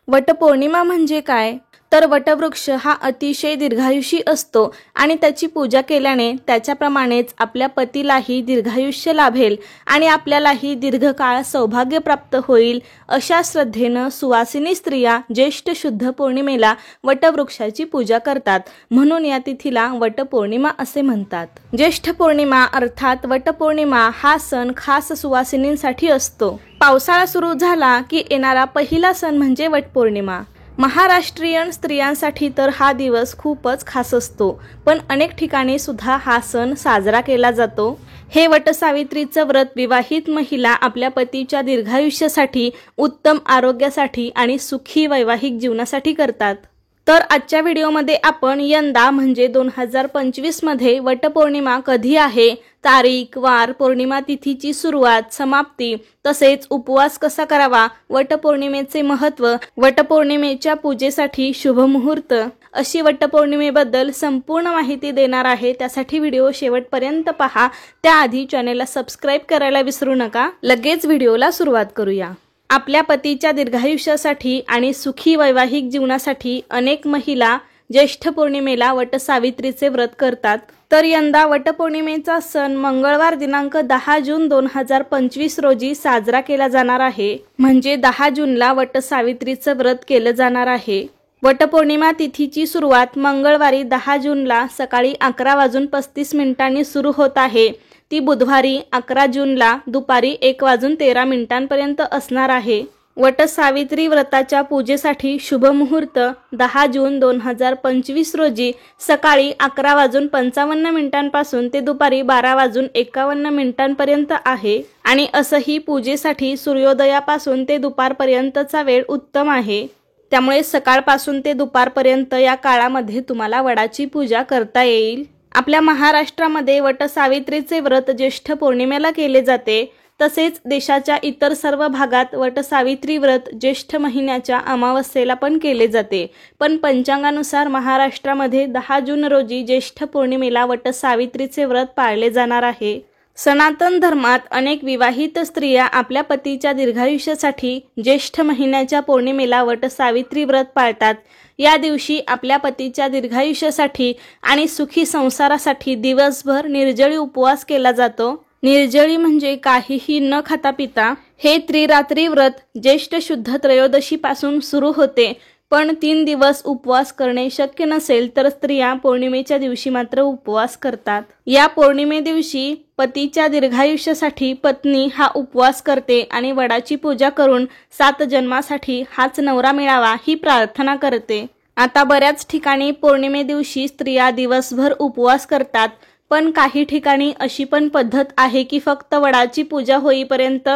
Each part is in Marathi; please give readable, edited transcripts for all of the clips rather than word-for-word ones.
वटपौर्णिमा म्हणजे काय? तर वटवृक्ष हा अतिशय दीर्घायुषी असतो आणि त्याची पूजा केल्याने त्याच्याप्रमाणेच आपल्या पतीलाही दीर्घायुष्य लाभेल आणि आपल्यालाही दीर्घकाळ सौभाग्य प्राप्त होईल अशा श्रद्धेनं सुवासिनी स्त्रिया ज्येष्ठ शुद्ध पौर्णिमेला वटवृक्षाची पूजा करतात. म्हणून या तिथीला वटपौर्णिमा असे म्हणतात. ज्येष्ठ पौर्णिमा अर्थात वटपौर्णिमा हा सण खास सुवासिनींसाठी असतो. पावसाळा सुरू झाला की येणारा पहिला सण म्हणजे वटपौर्णिमा. महाराष्ट्रीयन स्त्रियांसाठी तर हा दिवस खूपच खास असतो, पण अनेक ठिकाणी सुद्धा हा सण साजरा केला जातो. हे वटसावित्रीचं व्रत विवाहित महिला आपल्या पतीच्या दीर्घायुष्यासाठी, उत्तम आरोग्यासाठी आणि सुखी वैवाहिक जीवनासाठी करतात. तर आजच्या व्हिडिओमध्ये आपण यंदा म्हणजे 2025 मध्ये वटपौर्णिमा कधी आहे, तारीख, वार, पौर्णिमा तिथीची सुरुवात, समाप्ती, तसेच उपवास कसा करावा, वटपौर्णिमेचे महत्त्व, वटपौर्णिमेच्या पूजेसाठी शुभ मुहूर्त अशी वटपौर्णिमेबद्दल संपूर्ण माहिती देणार आहे. त्यासाठी व्हिडिओ शेवटपर्यंत पहा. त्याआधी चॅनेलला सबस्क्राईब करायला विसरू नका. लगेच व्हिडिओला सुरुवात करूया. आपल्या पतीच्या दीर्घायुष्यासाठी आणि सुखी वैवाहिक जीवनासाठी अनेक महिला ज्येष्ठ पौर्णिमेला वटसावित्रीचे व्रत करतात. तर यंदा वटपौर्णिमेचा सण मंगळवार दिनांक 10 जून 2025 रोजी साजरा केला जाणार आहे. म्हणजे 10 जूनला वटसावित्रीचं व्रत केलं जाणार आहे. वटपौर्णिमा तिथीची सुरुवात मंगळवारी 10 जूनला सकाळी 11:35 सुरू होत आहे. ती बुधवारी 11 जूनला दुपारी 1:13 असणार आहे. वटसावित्री व्रताच्या पूजेसाठी शुभ मुहूर्त 10 जून 2025 रोजी सकाळी 11:55 पासून ते दुपारी 12:51 आहे आणि असंही पूजेसाठी सूर्योदयापासून ते दुपारपर्यंतचा वेळ उत्तम आहे. त्यामुळे सकाळपासून ते दुपारपर्यंत या काळामध्ये तुम्हाला वडाची पूजा करता येईल. आपल्या महाराष्ट्रामध्ये वटसावित्रीचे व्रत ज्येष्ठ पौर्णिमेला केले जाते. तसेच देशाच्या इतर सर्व भागात वटसावित्री व्रत ज्येष्ठ महिन्याच्या अमावस्येला पण केले जाते. पण पंचांगानुसार महाराष्ट्रामध्ये 10 जून रोजी ज्येष्ठ पौर्णिमेला वटसावित्रीचे व्रत पाळले जाणार आहे. सनातन धर्मात अनेक विवाहित स्त्रिया आपल्या पतीच्या दीर्घायुष्यासाठी ज्येष्ठ महिन्याच्या पौर्णिमेला वटसावित्री व्रत पाळतात. या दिवशी आपल्या पतीच्या दीर्घायुष्यासाठी आणि सुखी संसारासाठी दिवसभर निर्जळी उपवास केला जातो. निर्जळी म्हणजे काहीही न खाता पिता. हे त्रिरात्री व्रत ज्येष्ठ शुद्ध त्रयोदशीपासून सुरू होते. पण 3 दिवस उपवास करणे शक्य नसेल तर स्त्रिया पौर्णिमेच्या दिवशी मात्र उपवास करतात. या पौर्णिमे दिवशी पतीच्या दीर्घायुष्यासाठी पत्नी हा उपवास करते आणि वडाची पूजा करून 7 जन्मासाठी हाच नवरा मिळावा ही प्रार्थना करते. आता बऱ्याच ठिकाणी पौर्णिमे दिवशी स्त्रिया दिवसभर उपवास करतात. पण काही ठिकाणी अशी पण पद्धत आहे की फक्त वडाची पूजा होईपर्यंत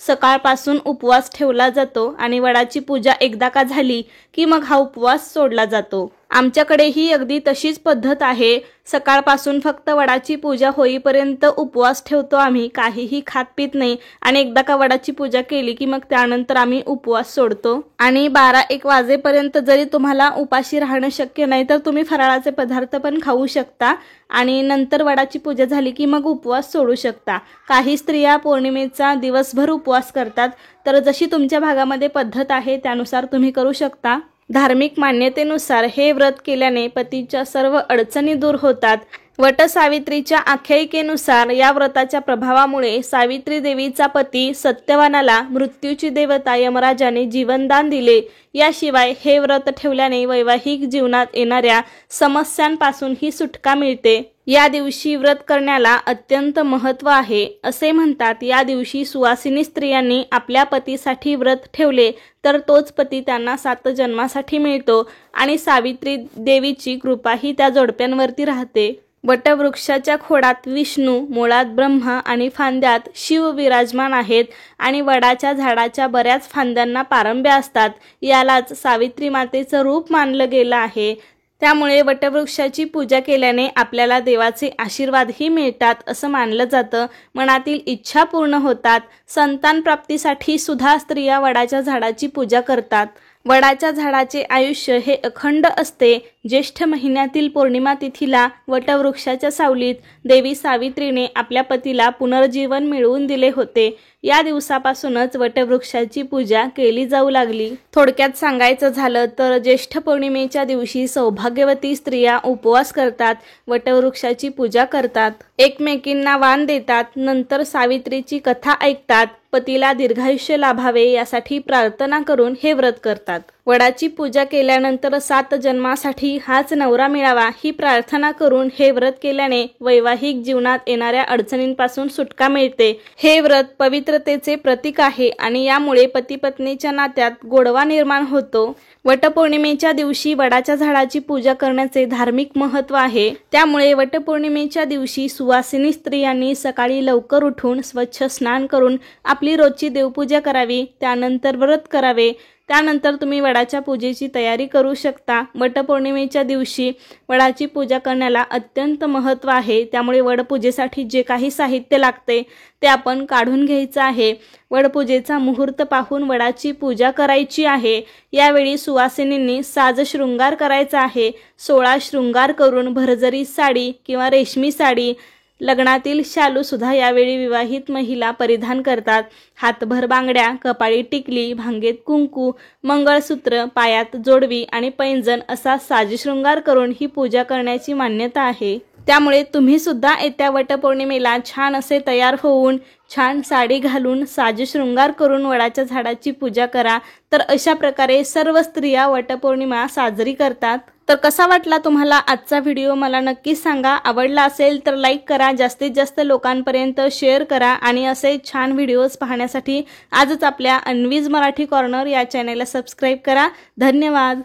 सकाळपासून उपवास ठेवला जातो आणि वडाची पूजा एकदा का झाली की मग हा उपवास सोडला जातो. आमच्याकडेही अगदी तशीच पद्धत आहे. सकाळपासून फक्त वडाची पूजा होईपर्यंत उपवास ठेवतो आम्ही, काहीही खात पित नाही आणि एकदा का वडाची पूजा केली की मग त्यानंतर आम्ही उपवास सोडतो. आणि 12-1 वाजेपर्यंत जरी तुम्हाला उपाशी राहणं शक्य नाही तर तुम्ही फराळाचे पदार्थ पण खाऊ शकता आणि नंतर वडाची पूजा झाली की मग उपवास सोडू शकता. काही स्त्रिया पौर्णिमेचा दिवसभर उपवास करतात. तर जशी तुमच्या भागामध्ये पद्धत आहे त्यानुसार तुम्ही करू शकता. धार्मिक मान्यतेनुसार हे व्रत केल्याने पतीच्या सर्व अडचणी दूर होतात. वटसावित्रीच्या आख्यायिकेनुसार या व्रताच्या प्रभावामुळे सावित्री देवीचा पती सत्यवानाला मृत्यूची देवता यमराजाने जीवनदान दिले. याशिवाय हे व्रत ठेवल्याने वैवाहिक जीवनात येणाऱ्या समस्यांपासूनही सुटका मिळते. या दिवशी व्रत करण्याला अत्यंत महत्त्व आहे. असे म्हणतात या दिवशी सुवासिनी स्त्रियांनी आपल्या पतीसाठी व्रत ठेवले तर तोच पती त्यांना 7 जन्मासाठी मिळतो आणि सावित्री देवीची कृपाही त्या जोडप्यांवरती राहते. वटवृक्षाच्या खोडात विष्णू, मुळात ब्रह्मा आणि फांद्यात शिव विराजमान आहेत आणि वडाच्या झाडाच्या बऱ्याच फांद्यांना पारंब्या असतात. यालाच सावित्री मातेचं रूप मानलं गेलं आहे. त्यामुळे वटवृक्षाची पूजा केल्याने आपल्याला देवाचे आशीर्वादही मिळतात असं मानलं जातं. मनातील इच्छा पूर्ण होतात. संतान प्राप्तीसाठी सुद्धा स्त्रिया वडाच्या झाडाची पूजा करतात. वडाच्या झाडाचे आयुष्य हे अखंड असते. ज्येष्ठ महिन्यातील पौर्णिमा तिथीला वटवृक्षाच्या सावलीत देवी सावित्रीने आपल्या पतीला पुनर्जीवन मिळवून दिले होते. या दिवसापासूनच वटवृक्षाची पूजा केली जाऊ लागली. थोडक्यात सांगायचं झालं तर ज्येष्ठ पौर्णिमेच्या दिवशी सौभाग्यवती स्त्रिया उपवास करतात, वटवृक्षाची पूजा करतात, एकमेकींना वाण देतात, नंतर सावित्रीची कथा ऐकतात, पतीला दीर्घायुष्य लाभावे यासाठी प्रार्थना करून हे व्रत करतात. वडाची पूजा केल्यानंतर 7 जन्मासाठी हाच नवरा मिळावा ही प्रार्थना करून हे व्रत केल्याने वैवाहिक जीवनात येणाऱ्या अडचणींपासून सुटका मिळते. हे व्रत पवित्रतेचे प्रतीक आहे आणि यामुळे पती पत्नीच्या नात्यात गोडवा निर्माण होतो. वटपौर्णिमेच्या दिवशी वडाच्या झाडाची पूजा करण्याचे धार्मिक महत्त्व आहे. त्यामुळे वटपौर्णिमेच्या दिवशी सुवासिनी स्त्रियांनी सकाळी लवकर उठून स्वच्छ स्नान करून आपली रोजची देवपूजा करावी, त्यानंतर व्रत करावे. त्यानंतर तुम्ही वडाच्या पूजेची तयारी करू शकता. वटपौर्णिमेच्या दिवशी वडाची पूजा करण्याला अत्यंत महत्त्व आहे. त्यामुळे वडपूजेसाठी जे काही साहित्य लागते ते आपण काढून घ्यायचं आहे. वडपूजेचा मुहूर्त पाहून वडाची पूजा करायची आहे. यावेळी सुवासिनींनी साज शृंगार करायचा आहे. 16 शृंगार करून भरजरी साडी किंवा रेशमी साडी, लग्नातील शालू सुद्धा यावेळी विवाहित महिला परिधान करतात. हातभर बांगड्या, कपाळी टिकली, भांगेत कुंकू, मंगळसूत्र, पायात जोडवी आणि पैंजण असा साजशृंगार करून ही पूजा करण्याची मान्यता आहे. त्यामुळे तुम्ही सुद्धा येत्या वटपौर्णिमेला छान असे तयार होऊन छान साडी घालून साजशृंगार करून वडाच्या झाडाची पूजा करा. तर अशा प्रकारे सर्व स्त्रिया वटपौर्णिमा साजरी करतात. तर कसा वाटला तुम्हाला आजचा व्हिडिओ मला नक्कीच सांगा. आवडला असेल तर लाईक करा, जास्तीत जास्त लोकांपर्यंत शेअर करा आणि असे छान व्हिडिओज पाहण्यासाठी आजच आपल्या अन्वीज मराठी कॉर्नर या चॅनेलला सबस्क्राईब करा. धन्यवाद.